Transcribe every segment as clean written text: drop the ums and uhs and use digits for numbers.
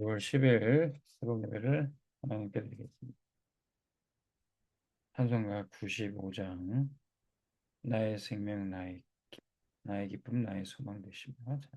6월 10일 새벽 예배를 하나님께 드리겠습니다. 찬송가 95장 나의 생명 나의 기쁨 나의 소망 되시며 자,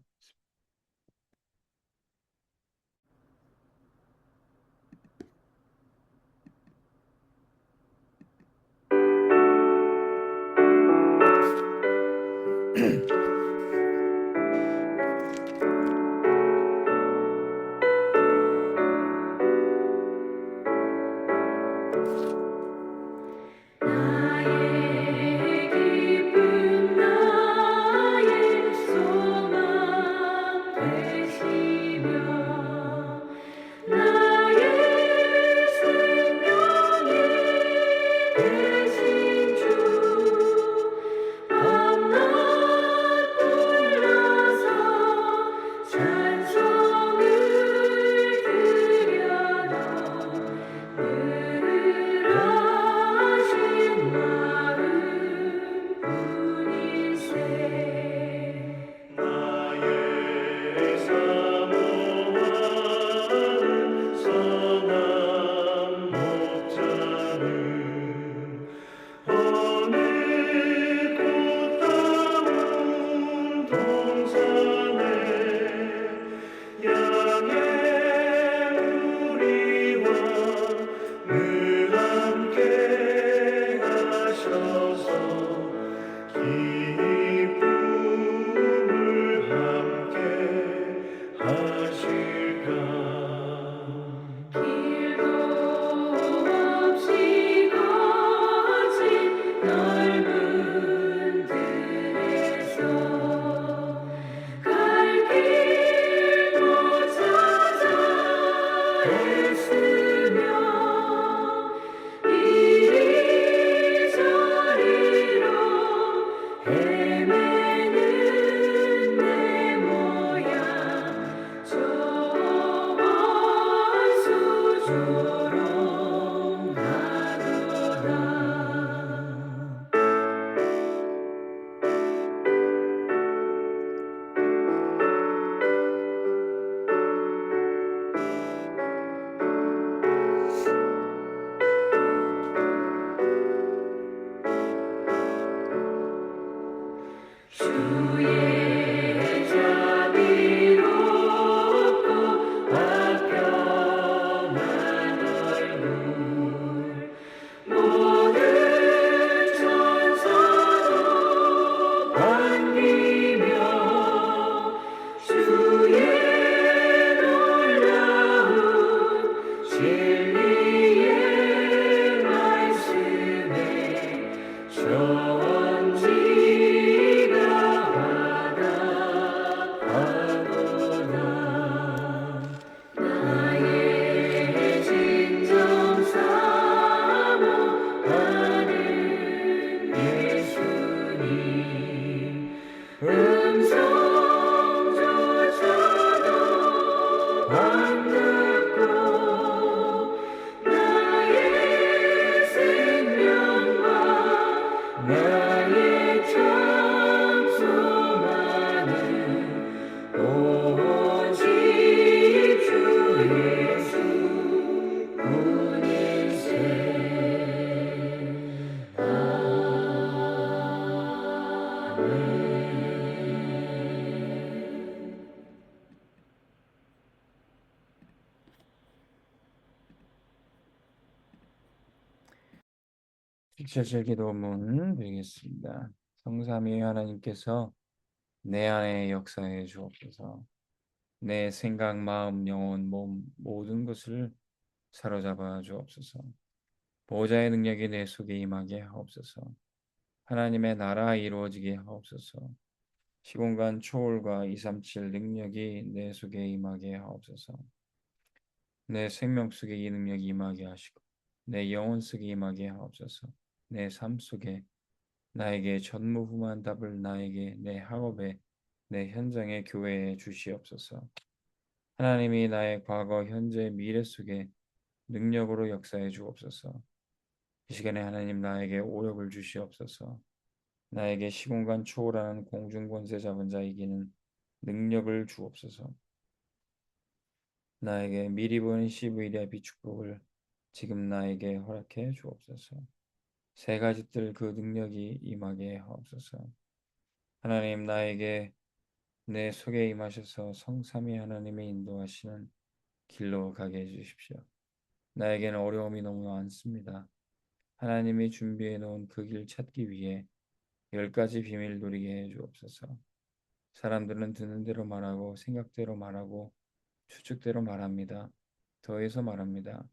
나의 기쁨 나의 소망 되시며 나의 생명이 되신 주 밤낮 불러서 찬송을 드려도 늘 하신 마음 뿐일세 나의 사모하는 선한 목자는 어느 꽃다운 동산에 양의 무리와 늘 함께 가셔서 기쁨을 함께 하실까 길도 없이 거친 넓은 들에서 갈 길도 찾아 애쓰며 이리저리로 헤매는 내 모양 저와 수조롱하도다 주의 자비롭고 화평한 얼굴 모든 천사도 반기며 주의 놀라운 진리의 말씀에 천지가 화답하도다 나의 진정 사모하는 예수님 음성조차도 반갑고 나의 생명과 나의 참 소망은 오직 주 예수 뿐일세 아멘 일체절 기도문 드리겠습니다. 성삼위 하나님께서 내 안에 역사해 주옵소서. 내 생각, 마음, 영혼, 몸 모든 것을 사로잡아 주옵소서. 보호자의 능력이 내 속에 임하게 하옵소서. 하나님의 나라 이루어지게 하옵소서. 시공간 초월과 237 능력이 내 속에 임하게 하옵소서. 내 생명 속에 이 능력이 임하게 하시고 내 영혼 속에 임하게 하옵소서. 내 삶 속에 나에게 전무후무한 답을 나에게 내 학업에 내 현장의 교회에 주시옵소서. 하나님이 나의 과거, 현재, 미래 속에 능력으로 역사해 주옵소서. 이 시간에 하나님 나에게 오력을 주시옵소서. 나에게 시공간 초월하는 공중권세 잡은 자 이기는 능력을 주옵소서. 나에게 미리 보는 CVDIP 축복을 지금 나에게 허락해 주옵소서. 세 가지 뜰 그 능력이 임하게 하옵소서. 하나님 나에게 내 속에 임하셔서 성삼위 하나님의 인도하시는 길로 가게 해주십시오. 나에게는 어려움이 너무 많습니다. 하나님이 준비해 놓은 그 길 찾기 위해 10가지 비밀 누리게 해 주옵소서. 사람들은 듣는 대로 말하고 생각대로 말하고 추측대로 말합니다. 더해서 말합니다.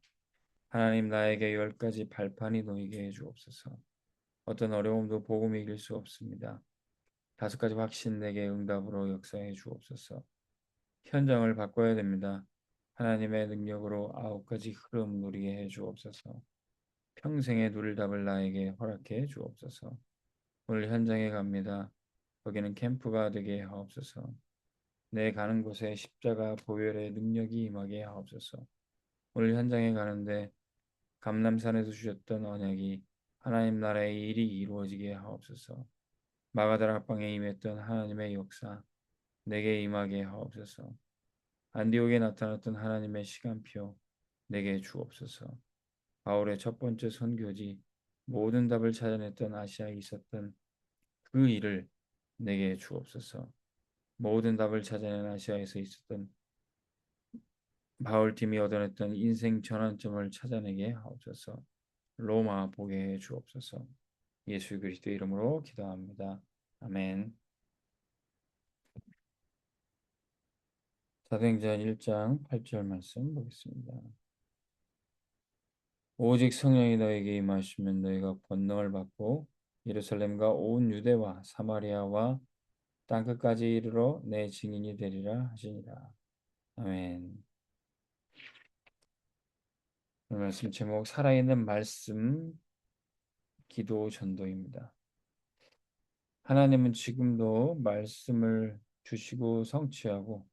하나님 나에게 10가지 발판이 놓이게 해 주옵소서. 어떤 어려움도 복음이 이길 수 없습니다. 5가지 확신 내게 응답으로 역사해 주옵소서. 현장을 바꿔야 됩니다. 하나님의 능력으로 9가지 흐름 누리게 해 주옵소서. 평생에 누릴 답을 나에게 허락해 주옵소서. 오늘 현장에 갑니다. 거기는 캠프가 되게 하옵소서. 내 가는 곳에 십자가 보혈의 능력이 임하게 하옵소서. 오늘 현장에 가는데 감람산에서 주셨던 언약이 하나님 나라의 일이 이루어지게 하옵소서. 마가다락방에 임했던 하나님의 역사 내게 임하게 하옵소서. 안디옥에 나타났던 하나님의 시간표 내게 주옵소서. 바울의 첫 번째 선교지 모든 답을 찾아냈던 아시아에 있었던 그 일을 내게 주옵소서. 모든 답을 찾아낸 아시아에서 있었던 바울팀이 얻어냈던 인생 전환점을 찾아내게 하옵소서. 로마 보게 해 주옵소서. 예수 그리스도 이름으로 기도합니다. 아멘. 사도행전 1장 8절 말씀 보겠습니다. 오직 성령이 너에게 임하시면 너희가 권능을 받고 예루살렘과 온 유대와 사마리아와 땅끝까지 이르러 내 증인이 되리라 하시니라. 아멘. 오늘 말씀 제목 살아있는 말씀 기도 전도입니다. 하나님은 지금도 말씀을 주시고 성취하고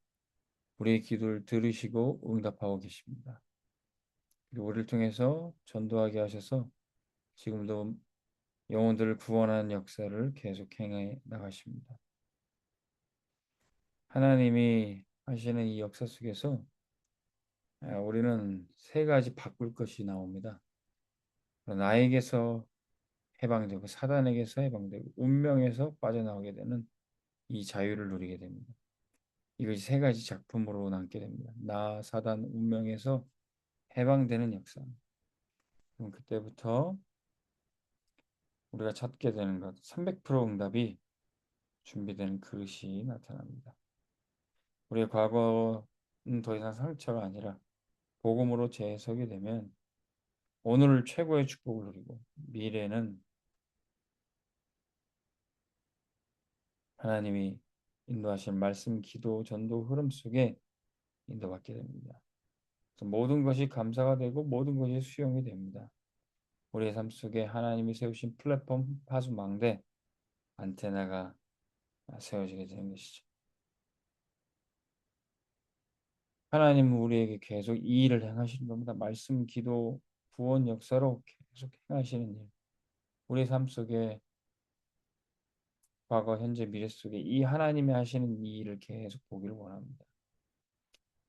우리의 기도를 들으시고 응답하고 계십니다. 그리고 우리를 통해서 전도하게 하셔서 지금도 영혼들을 구원하는 역사를 계속 행해 나가십니다. 하나님이 하시는 이 역사 속에서 우리는 세 가지 바꿀 것이 나옵니다. 나에게서 해방되고 사단에게서 해방되고 운명에서 빠져나오게 되는 이 자유를 누리게 됩니다. 이것이 세 가지 작품으로 남게 됩니다. 나, 사단, 운명에서 해방되는 역사. 그럼 그때부터 우리가 찾게 되는 것, 300% 응답이 준비되는 그릇이 나타납니다. 우리의 과거는 더 이상 상처가 아니라 복음으로 재해석이 되면 오늘 최고의 축복을 누리고 미래는 하나님이 인도하신 말씀, 기도, 전도 흐름 속에 인도받게 됩니다. 그래서 모든 것이 감사가 되고 모든 것이 수용이 됩니다. 우리의 삶 속에 하나님이 세우신 플랫폼, 파수망대, 안테나가 세워지게 되는 것이죠. 하나님은 우리에게 계속 이 일을 행하시는 겁니다. 말씀, 기도, 구원 역사로 계속 행하시는 일. 우리 삶 속에 과거, 현재, 미래 속에 이 하나님이 하시는 이 일을 계속 보기를 원합니다.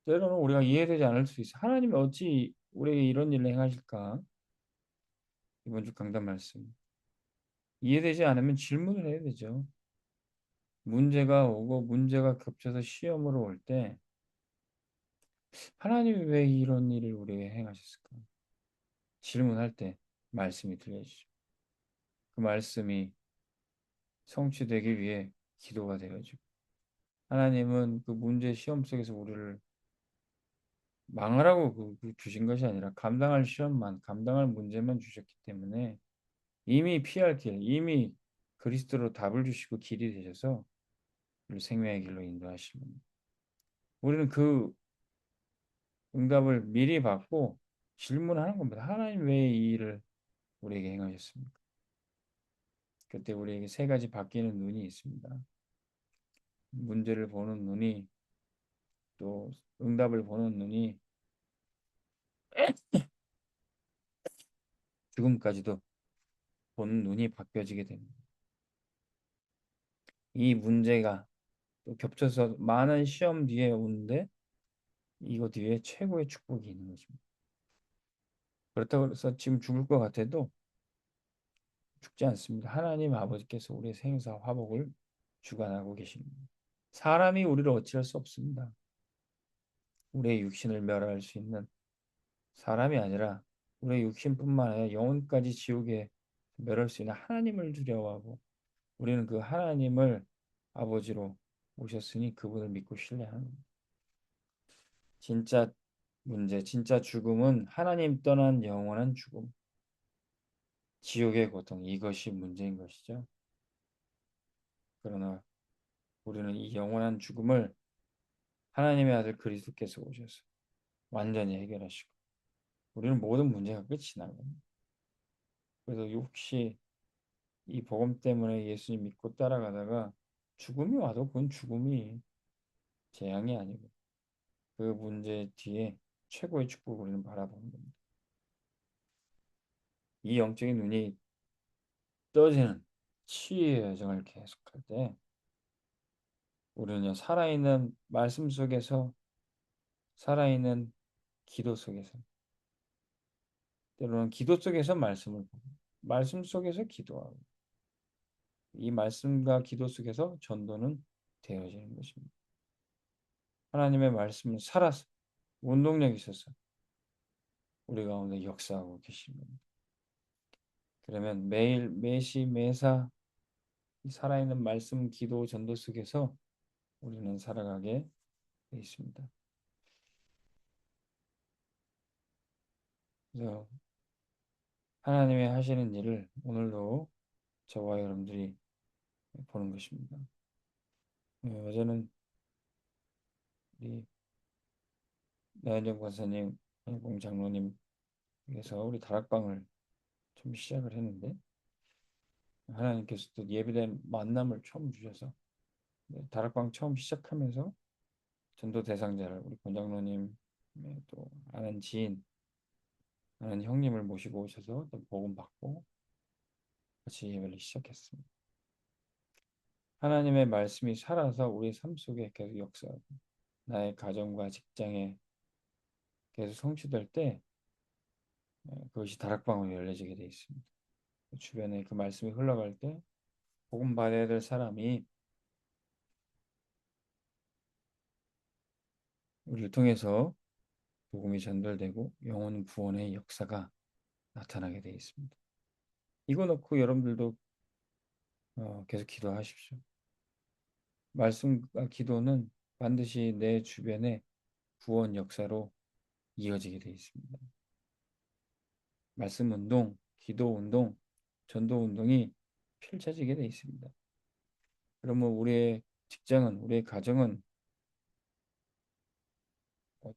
때로는 우리가 이해되지 않을 수 있어요. 하나님이 어찌 우리에게 이런 일을 행하실까? 이번 주 강단 말씀. 이해되지 않으면 질문을 해야 되죠. 문제가 오고 문제가 겹쳐서 시험으로 올 때 하나님이 왜 이런 일을 우리에게 행하셨을까? 질문할 때 말씀이 들려주죠. 그 말씀이 성취되기 위해 기도가 되어지고 하나님은 그 문제 시험 속에서 우리를 망하라고 주신 것이 아니라 감당할 시험만, 감당할 문제만 주셨기 때문에 이미 피할 길, 이미 그리스도로 답을 주시고 길이 되셔서 우리 생명의 길로 인도하십니다. 우리는 그 응답을 미리 받고 질문하는 겁니다. 하나님 왜 이 일을 우리에게 행하셨습니까? 그때 우리에게 세 가지 바뀌는 눈이 있습니다. 문제를 보는 눈이 또 응답을 보는 눈이 죽음까지도 보는 눈이 바뀌어지게 됩니다. 이 문제가 또 겹쳐서 많은 시험 뒤에 오는데 이것 뒤에 최고의 축복이 있는 것입니다. 그렇다고 해서 지금 죽을 것 같아도 죽지 않습니다. 하나님 아버지께서 우리의 생사 화복을 주관하고 계십니다. 사람이 우리를 어찌할 수 없습니다. 우리의 육신을 멸할 수 있는 사람이 아니라 우리의 육신뿐만 아니라 영혼까지 지옥에 멸할 수 있는 하나님을 두려워하고 우리는 그 하나님을 아버지로 모셨으니 그분을 믿고 신뢰하는 겁니다. 진짜 문제, 진짜 죽음은 하나님 떠난 영원한 죽음, 지옥의 고통, 이것이 문제인 것이죠. 그러나 우리는 이 영원한 죽음을 하나님의 아들 그리스도께서 오셔서 완전히 해결하시고 우리는 모든 문제가 끝이 난 겁니다. 그래서 혹시 이 복음 때문에 예수님 믿고 따라가다가 죽음이 와도 그건 죽음이 재앙이 아니고 그 문제 뒤에 최고의 축복을 우리는 바라보는 겁니다. 이 영적인 눈이 떠지는 치유의 여정을 계속할 때 우리는 살아있는 말씀 속에서 살아있는 기도 속에서 때로는 기도 속에서 말씀을 보고 말씀 속에서 기도하고 이 말씀과 기도 속에서 전도는 되어지는 것입니다. 하나님의 말씀은 살아서 운동력이 있어서 우리 가운데 역사하고 계십니다. 그러면 매일 매시 매사 살아있는 말씀, 기도, 전도 속에서 우리는 살아가게 되어 있습니다. 그래서 하나님의 하시는 일을 오늘도 저와 여러분들이 보는 것입니다. 어제는 우리 나현정 권사님, 공장로님께서 우리 다락방을 좀 시작을 했는데 하나님께서 또 예배된 만남을 처음 주셔서 다락방 처음 시작하면서 전도 대상자를 우리 권장로님 또 아는 지인, 아는 형님을 모시고 오셔서 또 복음 받고 같이 예배를 시작했습니다. 하나님의 말씀이 살아서 우리 삶 속에 계속 역사하고 나의 가정과 직장에 계속 성취될 때 그것이 다락방으로 열려지게 되어 있습니다. 주변에 그 말씀이 흘러갈 때 복음 받아야 될 사람이 우리를 통해서 복음이 전달되고 영혼 구원의 역사가 나타나게 되어 있습니다. 이거 놓고 여러분들도 계속 기도하십시오. 말씀과 기도는 반드시 내 주변에 구원 역사로 이어지게 되어 있습니다. 말씀 운동, 기도 운동, 전도 운동이 펼쳐지게 되어 있습니다. 그러면 우리의 직장은, 우리의 가정은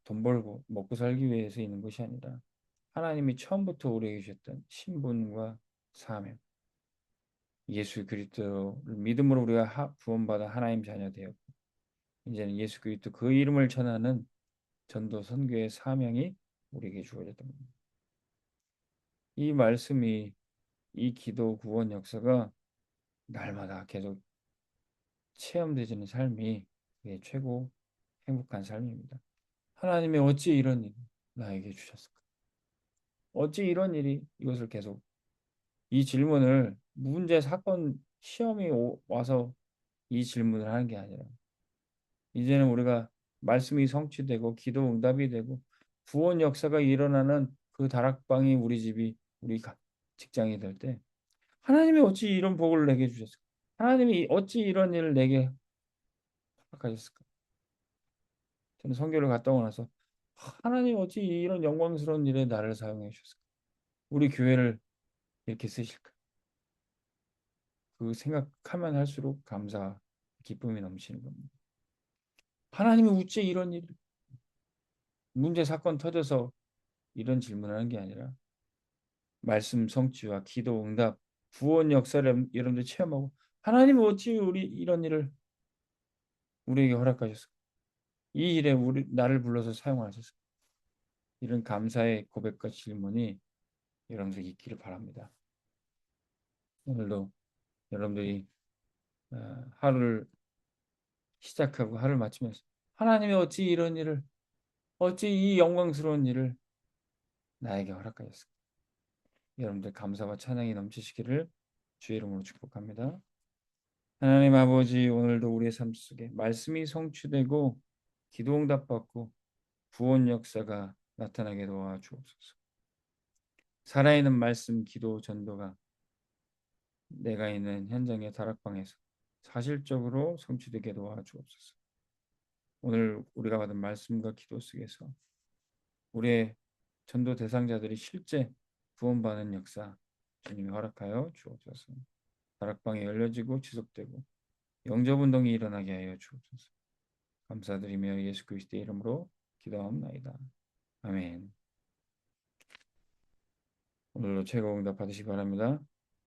돈 벌고 먹고 살기 위해서 있는 것이 아니라 하나님이 처음부터 우리에게 주셨던 신분과 사명, 예수 그리스도를 믿음으로 우리가 구원받아 하나님 자녀 되었고 이제는 예수 그리스도 그 이름을 전하는 전도 선교의 사명이 우리에게 주어졌던 겁니다. 이 말씀이 이 기도 구원 역사가 날마다 계속 체험되지는 삶이 그게 최고 행복한 삶입니다. 하나님이 어찌 이런 일을 나에게 주셨을까? 어찌 이런 일이 이것을 계속 이 질문을 문제 사건 시험이 와서 이 질문을 하는 게 아니라 이제는 우리가 말씀이 성취되고 기도 응답이 되고 구원 역사가 일어나는 그 다락방이 우리 집이 우리 직장이 될 때 하나님이 어찌 이런 복을 내게 주셨을까? 하나님이 어찌 이런 일을 내게 허락하셨을까? 저는 선교를 갔다 오고 나서 하나님 어찌 이런 영광스러운 일에 나를 사용해 주셨을까? 우리 교회를 이렇게 쓰실까? 그 생각하면 할수록 감사, 기쁨이 넘치는 겁니다. 하나님이 어찌 이런 일, 문제 사건 터져서 이런 질문을 하는 게 아니라 말씀 성취와 기도 응답, 구원 역사를 여러분들 체험하고 하나님이 어찌 우리 이런 일을 우리에게 허락하셨을까? 이 일에 우리 나를 불러서 사용하셨을까? 이런 감사의 고백과 질문이 여러분들 있기를 바랍니다. 오늘도 여러분들이 하루를 시작하고 하루를 마치면서 하나님이 어찌 이런 일을 어찌 이 영광스러운 일을 나에게 허락하셨을까? 여러분들 감사와 찬양이 넘치시기를 주의 이름으로 축복합니다. 하나님 아버지, 오늘도 우리의 삶 속에 말씀이 성취되고 기도 응답받고 구원 역사가 나타나게 도와주옵소서. 살아있는 말씀, 기도, 전도가 내가 있는 현장의 다락방에서 사실적으로 성취되게 도와주옵소서. 오늘 우리가 받은 말씀과 기도 속에서 우리의 전도 대상자들이 실제 구원받는 역사 주님이 허락하여 주옵소서. 다락방이 열려지고 지속되고 영접운동이 일어나게 하여 주옵소서. 감사드리며 예수 그리스도의 이름으로 기도합나이다. 아멘. 오늘도 최고 응답 받으시기 바랍니다.